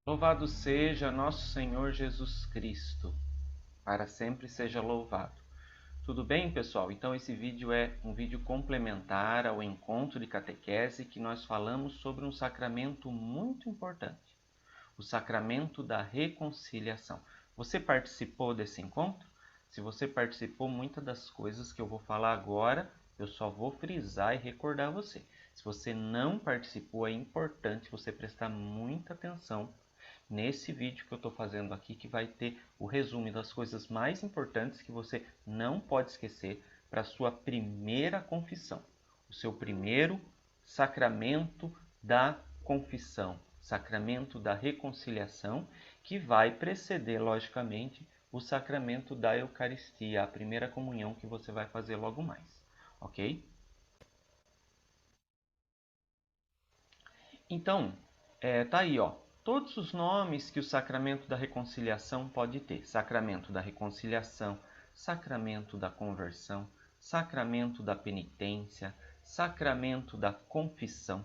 Louvado seja nosso Senhor Jesus Cristo, para sempre seja louvado. Tudo bem, pessoal? Então esse vídeo é um vídeo complementar ao encontro de catequese que nós falamos sobre um sacramento muito importante, o sacramento da reconciliação. Você participou desse encontro? Se você participou, muitas das coisas que eu vou falar agora, eu só vou frisar e recordar você. Se você não participou, é importante você prestar muita atenção nesse vídeo que eu estou fazendo aqui, que vai ter o resumo das coisas mais importantes que você não pode esquecer para a sua primeira confissão, o seu primeiro sacramento da confissão, sacramento da reconciliação, que vai preceder, logicamente, o sacramento da Eucaristia, a primeira comunhão que você vai fazer logo mais, ok? Então, tá aí, ó, todos os nomes que o sacramento da reconciliação pode ter. Sacramento da reconciliação, sacramento da conversão, sacramento da penitência, sacramento da confissão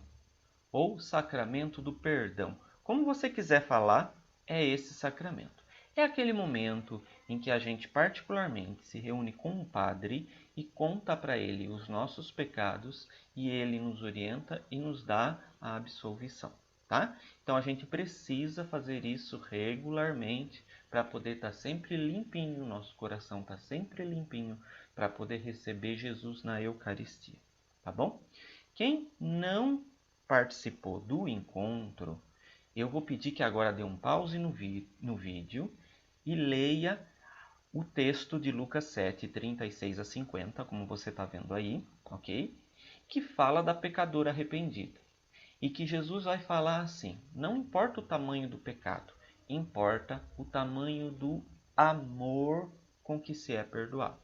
ou sacramento do perdão. Como você quiser falar, é esse sacramento. É aquele momento em que a gente particularmente se reúne com um padre e conta para ele os nossos pecados e ele nos orienta e nos dá a absolvição, tá? Então a gente precisa fazer isso regularmente para poder estar sempre limpinho, nosso coração está sempre limpinho para poder receber Jesus na Eucaristia, tá bom? Quem não participou do encontro, eu vou pedir que agora dê um pause no vídeo e leia o texto de Lucas 7, 36 a 50, como você está vendo aí, ok? Que fala da pecadora arrependida. E que Jesus vai falar assim: não importa o tamanho do pecado, importa o tamanho do amor com que se é perdoado.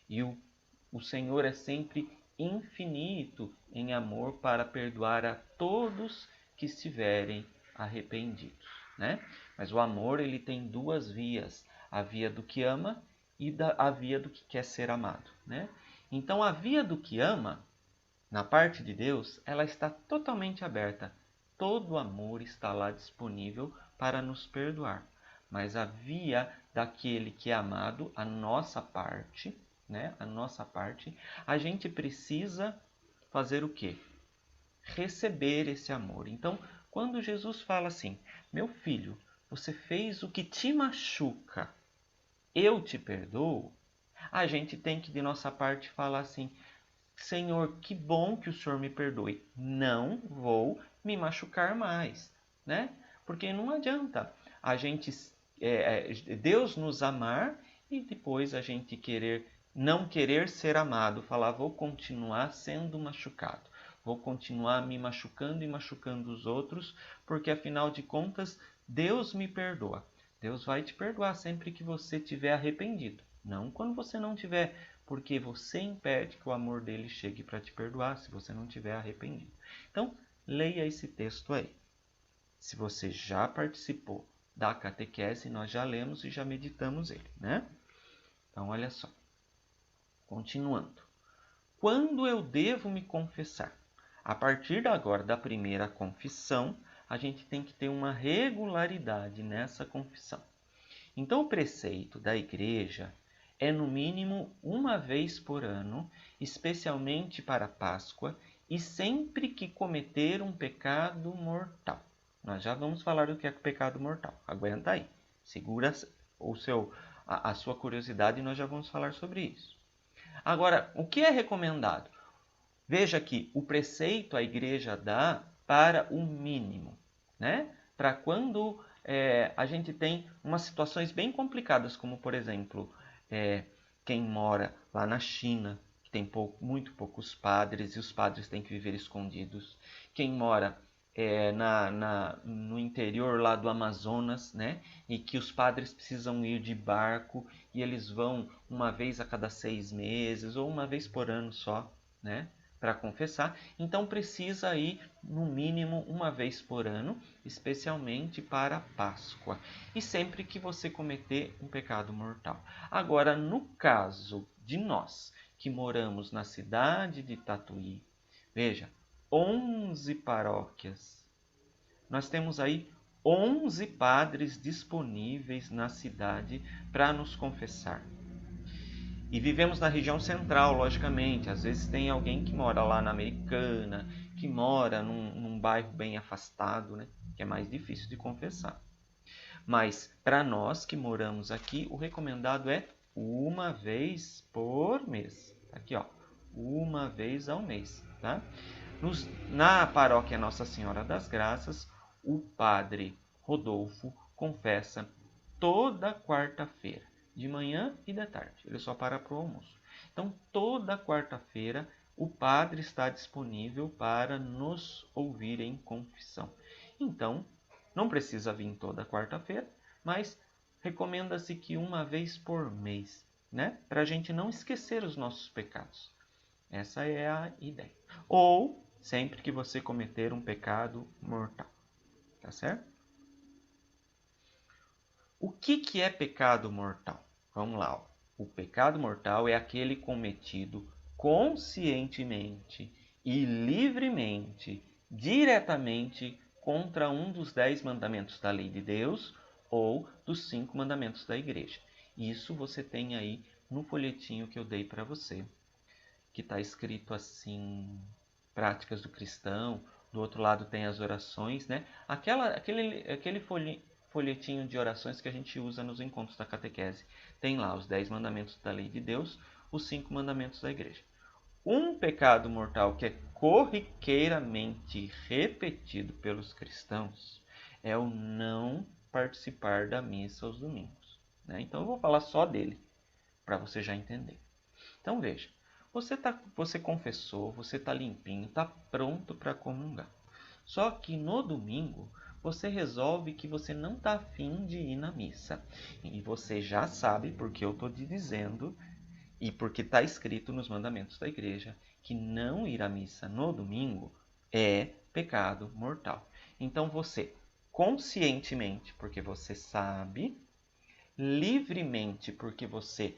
E o Senhor é sempre infinito em amor para perdoar a todos que estiverem arrependidos, né? Mas o amor ele tem duas vias, a via do que ama e a via do que quer ser amado, né? Então a via do que ama, na parte de Deus, ela está totalmente aberta. Todo amor está lá disponível para nos perdoar. Mas a via daquele que é amado, a nossa parte, né? A nossa parte, a gente precisa fazer o quê? Receber esse amor. Então, quando Jesus fala assim: meu filho, você fez o que te machuca, eu te perdoo, a gente tem que, de nossa parte, falar assim: Senhor, que bom que o Senhor me perdoe. Não vou me machucar mais, né? Porque não adianta a gente, Deus nos amar e depois a gente não querer ser amado. Falar, vou continuar sendo machucado. Vou continuar me machucando e machucando os outros, porque afinal de contas, Deus me perdoa. Deus vai te perdoar sempre que você estiver arrependido. Não quando você não tiver, porque você impede que o amor dele chegue para te perdoar se você não tiver arrependido. Então, leia esse texto aí. Se você já participou da catequese, nós já lemos e já meditamos ele, né? Então, olha só. Continuando. Quando eu devo me confessar? A partir agora da primeira confissão, a gente tem que ter uma regularidade nessa confissão. Então, o preceito da igreja é no mínimo uma vez por ano, especialmente para a Páscoa, e sempre que cometer um pecado mortal. Nós já vamos falar do que é pecado mortal. Aguenta aí. Segura a sua curiosidade e nós já vamos falar sobre isso. Agora, o que é recomendado? Veja que o preceito a igreja dá para o mínimo, né? Para quando a gente tem umas situações bem complicadas, como por exemplo, quem mora lá na China, que tem muito poucos padres e os padres têm que viver escondidos. Quem mora no interior lá do Amazonas, né? E que os padres precisam ir de barco e eles vão uma vez a cada 6 meses ou uma vez por ano só, né? Para confessar, então precisa ir no mínimo uma vez por ano, especialmente para a Páscoa, e sempre que você cometer um pecado mortal. Agora, no caso de nós que moramos na cidade de Tatuí, veja, 11 paróquias, nós temos aí 11 padres disponíveis na cidade para nos confessar. E vivemos na região central, logicamente. Às vezes tem alguém que mora lá na Americana, que mora num bairro bem afastado, né? Que é mais difícil de confessar. Mas para nós que moramos aqui, o recomendado é uma vez por mês. Aqui, ó, uma vez ao mês, tá? Na paróquia Nossa Senhora das Graças, o padre Rodolfo confessa toda quarta-feira, de manhã e de tarde. Ele só para o almoço. Então, toda quarta-feira, o padre está disponível para nos ouvir em confissão. Então, não precisa vir toda quarta-feira, mas recomenda-se que uma vez por mês, né? Para a gente não esquecer os nossos pecados. Essa é a ideia. Ou sempre que você cometer um pecado mortal. Tá certo? O que é pecado mortal? Vamos lá. Ó. O pecado mortal é aquele cometido conscientemente e livremente, diretamente contra um dos 10 mandamentos da lei de Deus ou dos 5 mandamentos da igreja. Isso você tem aí no folhetinho que eu dei para você, que está escrito assim, práticas do cristão. Do outro lado tem as orações, né? Aquele folhetinho de orações que a gente usa nos encontros da catequese. Tem lá os 10 mandamentos da lei de Deus, os 5 mandamentos da igreja. Um pecado mortal que é corriqueiramente repetido pelos cristãos é o não participar da missa aos domingos, né? Então eu vou falar só dele, para você já entender. Então veja, você confessou, você está limpinho, está pronto para comungar. Só que no domingo você resolve que você não está afim de ir na missa. E você já sabe, porque eu estou te dizendo, e porque está escrito nos mandamentos da igreja, que não ir à missa no domingo é pecado mortal. Então você, conscientemente, porque você sabe, livremente, porque você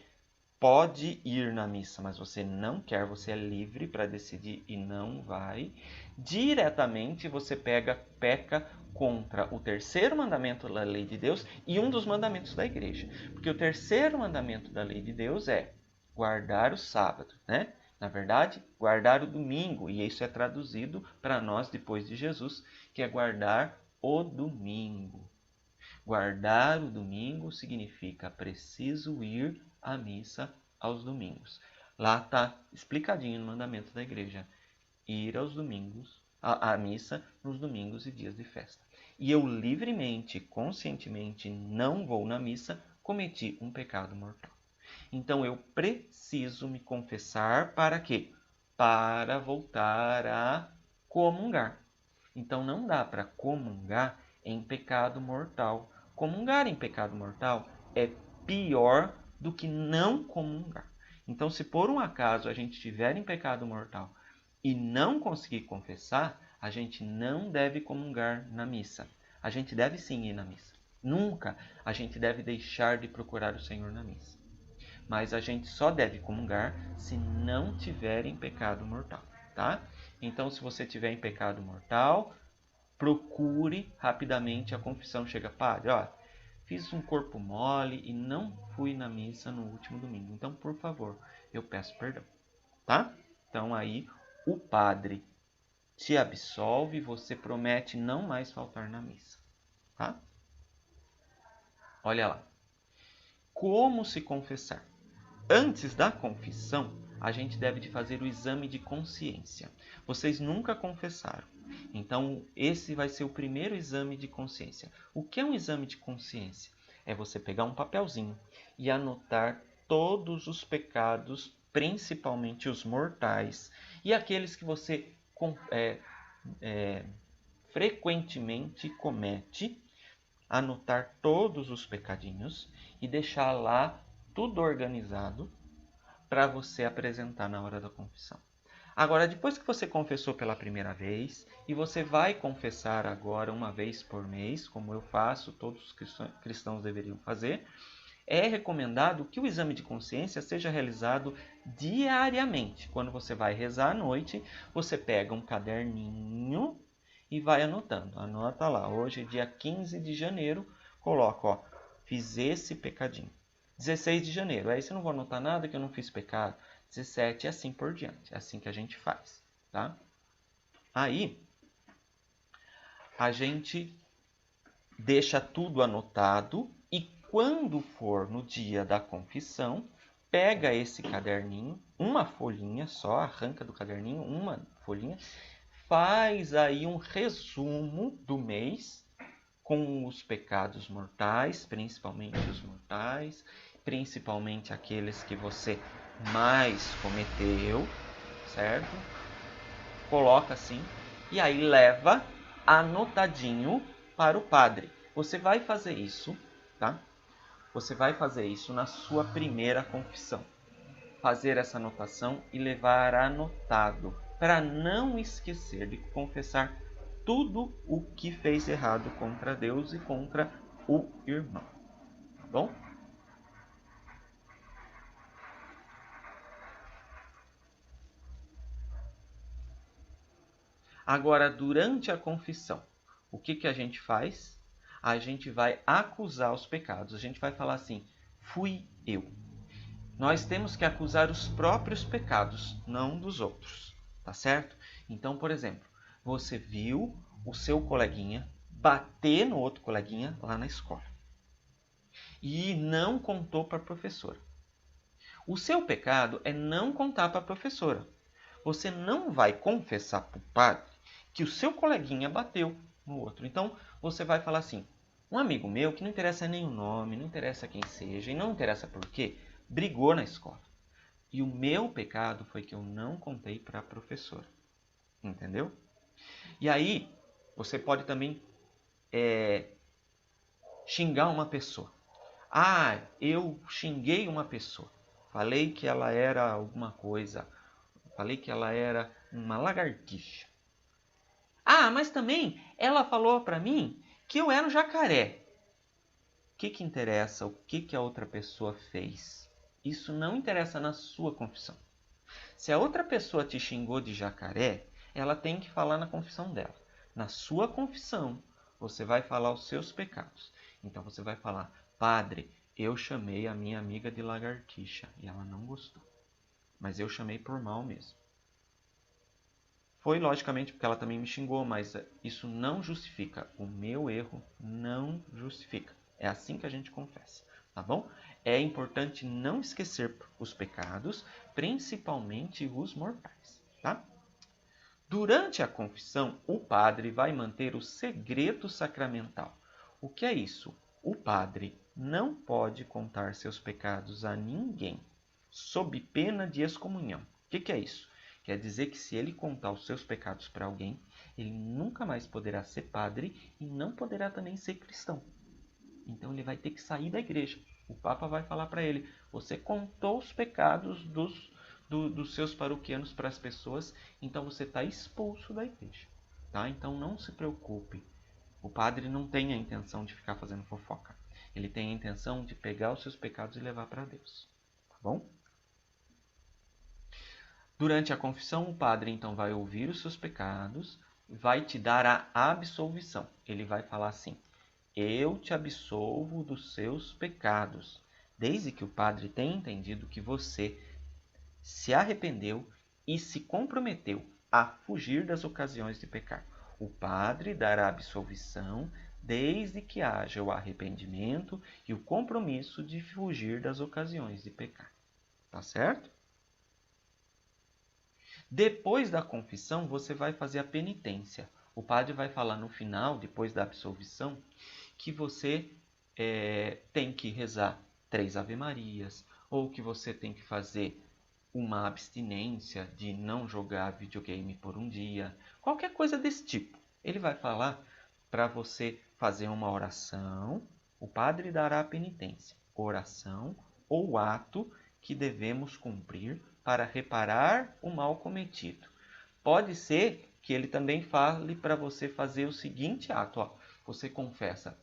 pode ir na missa, mas você não quer, você é livre para decidir e não vai. Diretamente você peca contra o terceiro mandamento da lei de Deus e um dos mandamentos da igreja. Porque o terceiro mandamento da lei de Deus é guardar o sábado, né? Na verdade, guardar o domingo, e isso é traduzido para nós depois de Jesus, que é guardar o domingo. Guardar o domingo significa preciso ir à missa aos domingos. Lá está explicadinho no mandamento da igreja. Ir aos domingos, à missa nos domingos e dias de festa. E eu livremente, conscientemente não vou na missa, cometi um pecado mortal. Então eu preciso me confessar para quê? Para voltar a comungar. Então não dá para comungar em pecado mortal. Comungar em pecado mortal é pior do que não comungar. Então, se por um acaso a gente estiver em pecado mortal e não conseguir confessar, a gente não deve comungar na missa. A gente deve sim ir na missa. Nunca a gente deve deixar de procurar o Senhor na missa. Mas a gente só deve comungar se não tiver em pecado mortal, tá? Então, se você tiver em pecado mortal, procure rapidamente a confissão. Chega, padre, ó, fiz um corpo mole e não fui na missa no último domingo. Então, por favor, eu peço perdão, tá? Então, aí o padre te absolve e você promete não mais faltar na missa, tá? Olha lá. Como se confessar? Antes da confissão, a gente deve de fazer o exame de consciência. Vocês nunca confessaram. Então, esse vai ser o primeiro exame de consciência. O que é um exame de consciência? É você pegar um papelzinho e anotar todos os pecados, principalmente os mortais, e aqueles que você frequentemente comete, anotar todos os pecadinhos e deixar lá tudo organizado para você apresentar na hora da confissão. Agora, depois que você confessou pela primeira vez, e você vai confessar agora uma vez por mês, como eu faço, todos os cristãos deveriam fazer, é recomendado que o exame de consciência seja realizado diariamente. Quando você vai rezar à noite, você pega um caderninho e vai anotando. Anota lá, hoje é dia 15 de janeiro, coloca, ó, fiz esse pecadinho. 16 de janeiro, aí você não vou anotar nada que eu não fiz pecado. 17 e assim por diante, é assim que a gente faz, tá? Aí, a gente deixa tudo anotado e quando for no dia da confissão, pega esse caderninho, uma folhinha só, arranca do caderninho uma folhinha, faz aí um resumo do mês com os pecados mortais, principalmente os mortais, principalmente aqueles que você mais cometeu, certo? Coloca assim e aí leva anotadinho para o padre. Você vai fazer isso, tá? Você vai fazer isso na sua primeira confissão. Fazer essa anotação e levar anotado, para não esquecer de confessar tudo o que fez errado contra Deus e contra o irmão. Tá bom? Agora, durante a confissão, o que a gente faz? A gente vai acusar os pecados. A gente vai falar assim, fui eu. Nós temos que acusar os próprios pecados, não dos outros, tá certo? Então, por exemplo, você viu o seu coleguinha bater no outro coleguinha lá na escola e não contou para a professora. O seu pecado é não contar para a professora. Você não vai confessar para o padre que o seu coleguinha bateu no outro. Então, você vai falar assim, um amigo meu, que não interessa nem o nome, não interessa quem seja, e não interessa por quê, brigou na escola. E o meu pecado foi que eu não contei para a professora. Entendeu? E aí, você pode também xingar uma pessoa. Ah, eu xinguei uma pessoa. Falei que ela era alguma coisa. Falei que ela era uma lagartixa. Ah, mas também ela falou para mim que eu era um jacaré. O que interessa? O que a outra pessoa fez? Isso não interessa na sua confissão. Se a outra pessoa te xingou de jacaré, ela tem que falar na confissão dela. Na sua confissão, você vai falar os seus pecados. Então você vai falar, padre, eu chamei a minha amiga de lagartixa e ela não gostou. Mas eu chamei por mal mesmo. Foi logicamente porque ela também me xingou, mas isso não justifica. O meu erro não justifica. É assim que a gente confessa, tá bom? É importante não esquecer os pecados, principalmente os mortais, tá? Durante a confissão, o padre vai manter o segredo sacramental. O que é isso? O padre não pode contar seus pecados a ninguém, sob pena de excomunhão. O que é isso? Quer dizer que se ele contar os seus pecados para alguém, ele nunca mais poderá ser padre e não poderá também ser cristão. Então ele vai ter que sair da igreja. O Papa vai falar para ele, você contou os pecados dos seus paroquianos para as pessoas, então você está expulso da igreja. Tá? Então não se preocupe. O padre não tem a intenção de ficar fazendo fofoca. Ele tem a intenção de pegar os seus pecados e levar para Deus. Tá bom? Durante a confissão, o padre então vai ouvir os seus pecados, vai te dar a absolvição. Ele vai falar assim, eu te absolvo dos seus pecados, desde que o padre tenha entendido que você se arrependeu e se comprometeu a fugir das ocasiões de pecar. O padre dará absolvição desde que haja o arrependimento e o compromisso de fugir das ocasiões de pecar. Tá certo? Depois da confissão, você vai fazer a penitência. O padre vai falar no final, depois da absolvição, que você tem que rezar 3 Ave-Marias, ou que você tem que fazer uma abstinência de não jogar videogame por um dia, qualquer coisa desse tipo. Ele vai falar para você fazer uma oração, o padre dará a penitência, oração ou ato que devemos cumprir para reparar o mal cometido. Pode ser que ele também fale para você fazer o seguinte ato. Ó. Você confessa,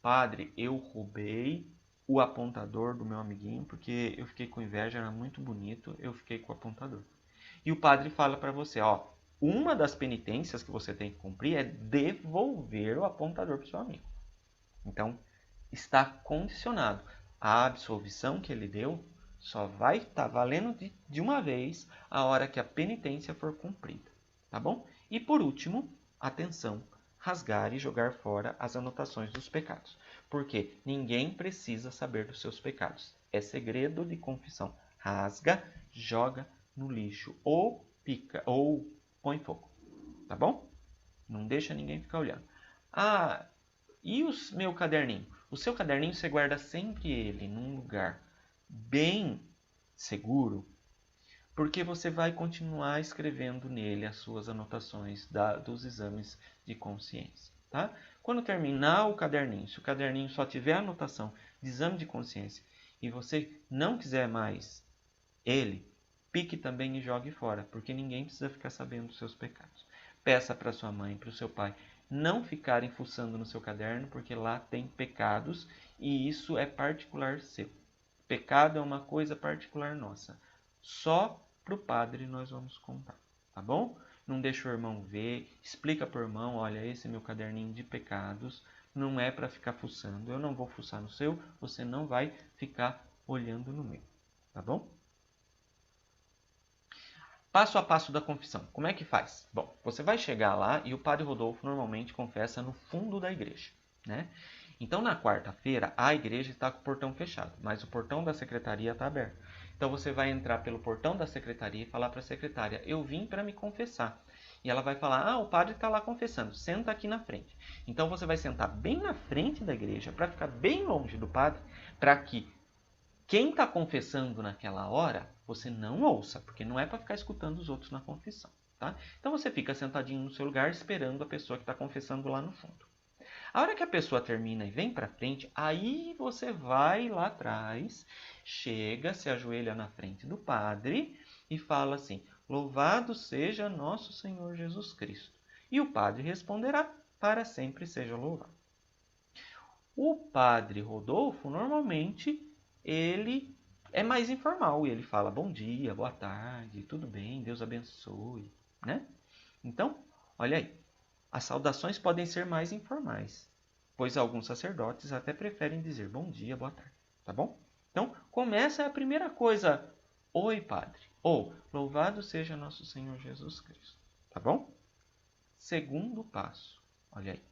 padre, eu roubei o apontador do meu amiguinho, porque eu fiquei com inveja, era muito bonito, eu fiquei com o apontador. E o padre fala para você, ó, uma das penitências que você tem que cumprir é devolver o apontador para o seu amigo. Então, está condicionado. A absolvição que ele deu só vai estar valendo de uma vez a hora que a penitência for cumprida. Tá bom? E por último, atenção, rasgar e jogar fora as anotações dos pecados. Porque ninguém precisa saber dos seus pecados. É segredo de confissão. Rasga, joga no lixo ou pica ou põe fogo. Tá bom? Não deixa ninguém ficar olhando. Ah, e o meu caderninho? O seu caderninho você guarda sempre ele num lugar bem seguro, porque você vai continuar escrevendo nele as suas anotações dos exames de consciência. Tá? Quando terminar o caderninho, se o caderninho só tiver anotação de exame de consciência e você não quiser mais ele, pique também e jogue fora, porque ninguém precisa ficar sabendo dos seus pecados. Peça para sua mãe, para o seu pai, não ficarem fuçando no seu caderno, porque lá tem pecados e isso é particular seu. Pecado é uma coisa particular nossa. Só para o padre nós vamos contar, tá bom? Não deixa o irmão ver, explica para o irmão, olha, esse é meu caderninho de pecados, não é para ficar fuçando, eu não vou fuçar no seu, você não vai ficar olhando no meu, tá bom? Passo a passo da confissão. Como é que faz? Bom, você vai chegar lá e o padre Rodolfo normalmente confessa no fundo da igreja, né? Então, na quarta-feira, a igreja está com o portão fechado, mas o portão da secretaria está aberto. Então, você vai entrar pelo portão da secretaria e falar para a secretária, eu vim para me confessar. E ela vai falar, o padre está lá confessando, senta aqui na frente. Então, você vai sentar bem na frente da igreja, para ficar bem longe do padre, para que quem está confessando naquela hora, você não ouça, porque não é para ficar escutando os outros na confissão. Tá? Então você fica sentadinho no seu lugar esperando a pessoa que está confessando lá no fundo. A hora que a pessoa termina e vem para frente, aí você vai lá atrás, chega, se ajoelha na frente do padre e fala assim, louvado seja nosso Senhor Jesus Cristo. E o padre responderá, para sempre seja louvado. O padre Rodolfo, normalmente, ele é mais informal e ele fala bom dia, boa tarde, tudo bem, Deus abençoe, né? Então, olha aí, as saudações podem ser mais informais, pois alguns sacerdotes até preferem dizer bom dia, boa tarde, tá bom? Então, começa a primeira coisa, oi padre, ou louvado seja nosso Senhor Jesus Cristo, tá bom? Segundo passo, olha aí,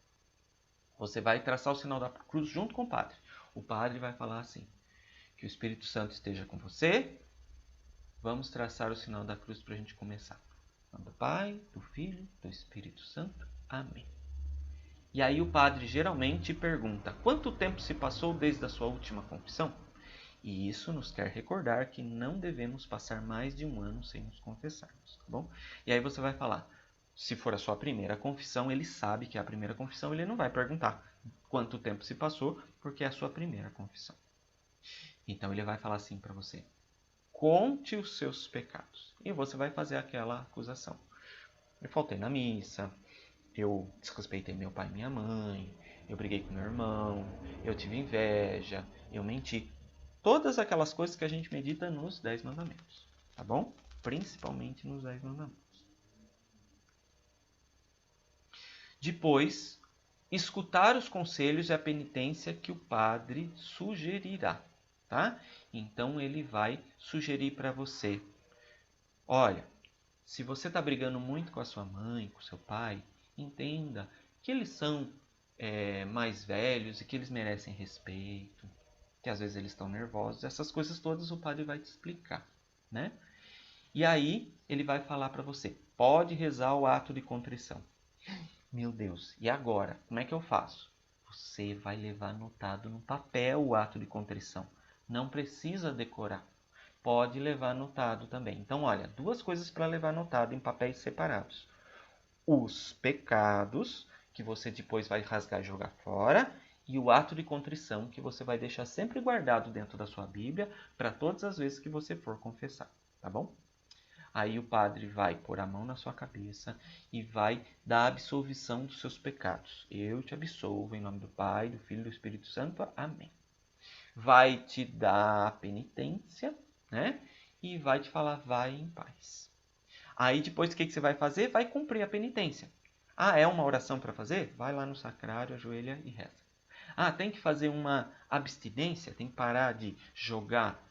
você vai traçar o sinal da cruz junto com o padre. O padre vai falar assim, que o Espírito Santo esteja com você. Vamos traçar o sinal da cruz para a gente começar. Em nome do Pai, do Filho, do Espírito Santo. Amém. E aí o padre geralmente pergunta, quanto tempo se passou desde a sua última confissão? E isso nos quer recordar que não devemos passar mais de um ano sem nos confessarmos, tá bom? E aí você vai falar, se for a sua primeira confissão, ele sabe que é a primeira confissão, ele não vai perguntar quanto tempo se passou, porque é a sua primeira confissão. Então ele vai falar assim para você, conte os seus pecados. E você vai fazer aquela acusação. Eu faltei na missa, eu desrespeitei meu pai e minha mãe, eu briguei com meu irmão, eu tive inveja, eu menti. Todas aquelas coisas que a gente medita nos 10 mandamentos, tá bom? Principalmente nos 10 mandamentos. Depois, escutar os conselhos e a penitência que o padre sugerirá, tá? Então ele vai sugerir para você, olha, se você está brigando muito com a sua mãe, com o seu pai, entenda que eles são mais velhos e que eles merecem respeito, que às vezes eles estão nervosos, essas coisas todas o padre vai te explicar, né? E aí ele vai falar para você, pode rezar o ato de contrição. Meu Deus, e agora? Como é que eu faço? Você vai levar anotado no papel o ato de contrição. Não precisa decorar. Pode levar anotado também. Então, olha, duas coisas para levar anotado em papéis separados. Os pecados, que você depois vai rasgar e jogar fora, e o ato de contrição, que você vai deixar sempre guardado dentro da sua Bíblia para todas as vezes que você for confessar, tá bom? Aí o padre vai pôr a mão na sua cabeça e vai dar a absolvição dos seus pecados. Eu te absolvo em nome do Pai, do Filho e do Espírito Santo. Amém. Vai te dar a penitência, né? E vai te falar, vai em paz. Aí depois o que você vai fazer? Vai cumprir a penitência. Ah, é uma oração para fazer? Vai lá no sacrário, ajoelha e reza. Ah, tem que fazer uma abstinência? Tem que parar de jogar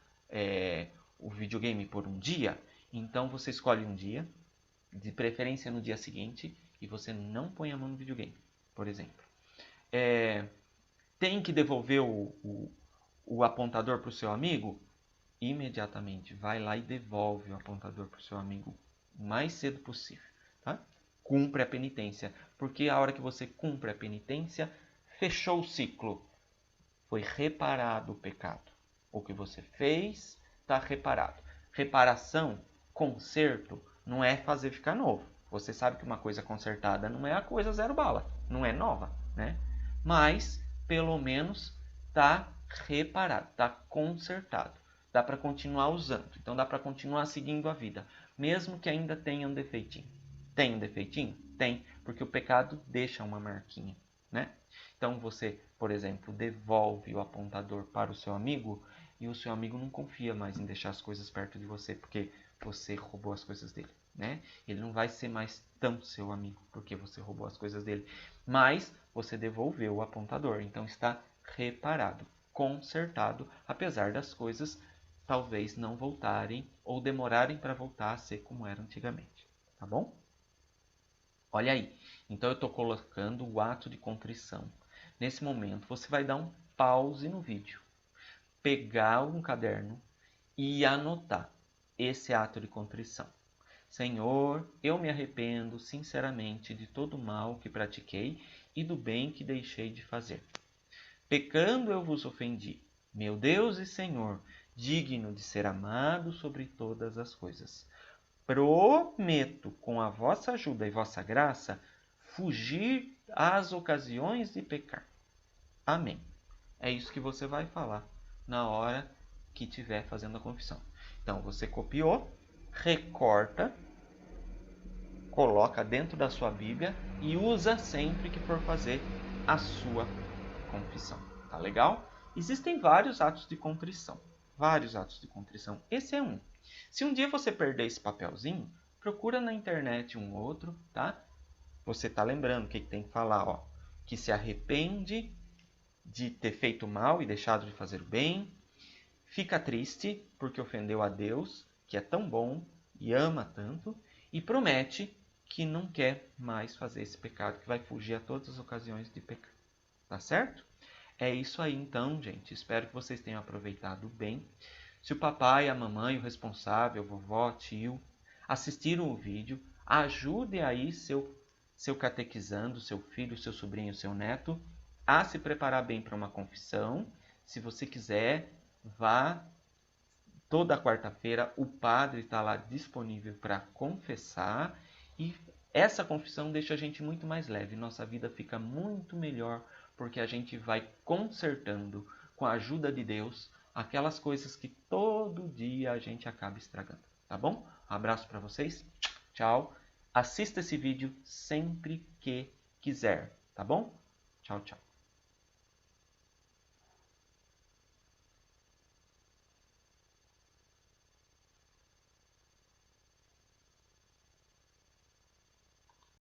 o videogame por um dia? Então você escolhe um dia, de preferência no dia seguinte, e você não põe a mão no videogame, por exemplo. Tem que devolver o apontador para o seu amigo? Imediatamente vai lá e devolve o apontador para o seu amigo o mais cedo possível. Tá? Cumpre a penitência, porque a hora que você cumpre a penitência, fechou o ciclo. Foi reparado o pecado. O que você fez está reparado. Reparação, conserto, não é fazer ficar novo. Você sabe que uma coisa consertada não é a coisa zero bala, não é nova, né? Mas, pelo menos, está reparado, está consertado. Dá para continuar usando, então dá para continuar seguindo a vida, mesmo que ainda tenha um defeitinho. Tem um defeitinho? Tem, porque o pecado deixa uma marquinha, né? Então você, por exemplo, devolve o apontador para o seu amigo e o seu amigo não confia mais em deixar as coisas perto de você porque você roubou as coisas dele, né? Ele não vai ser mais tão seu amigo porque você roubou as coisas dele, mas você devolveu o apontador, então está reparado, consertado, apesar das coisas talvez não voltarem ou demorarem para voltar a ser como era antigamente, tá bom? Olha aí, então eu estou colocando o ato de contrição. Nesse momento, você vai dar um pause no vídeo, pegar um caderno e anotar esse ato de contrição. Senhor, eu me arrependo sinceramente de todo o mal que pratiquei e do bem que deixei de fazer. Pecando eu vos ofendi, meu Deus e Senhor, digno de ser amado sobre todas as coisas. Prometo, com a vossa ajuda e vossa graça, fugir às ocasiões de pecar. Amém. É isso que você vai falar na hora que estiver fazendo a confissão. Então, você copiou, recorta, coloca dentro da sua Bíblia e usa sempre que for fazer a sua confissão. Tá legal? Existem vários atos de contrição. Vários atos de contrição. Esse é um. Se um dia você perder esse papelzinho, procura na internet um outro, tá? Você tá lembrando o que tem que falar, ó? Que se arrepende de ter feito mal e deixado de fazer o bem, fica triste porque ofendeu a Deus, que é tão bom e ama tanto, e promete que não quer mais fazer esse pecado, que vai fugir a todas as ocasiões de pecar. Tá certo? É isso aí então, gente. Espero que vocês tenham aproveitado bem. Se o papai, a mamãe, o responsável, vovó, tio, assistiram o vídeo, ajude aí seu catequizando, seu filho, seu sobrinho, seu neto a se preparar bem para uma confissão. Se você quiser, vá toda quarta-feira, o padre está lá disponível para confessar e essa confissão deixa a gente muito mais leve, nossa vida fica muito melhor porque a gente vai consertando com a ajuda de Deus aquelas coisas que todo dia a gente acaba estragando, tá bom? Um abraço para vocês, tchau. Assista esse vídeo sempre que quiser, tá bom? Tchau, tchau.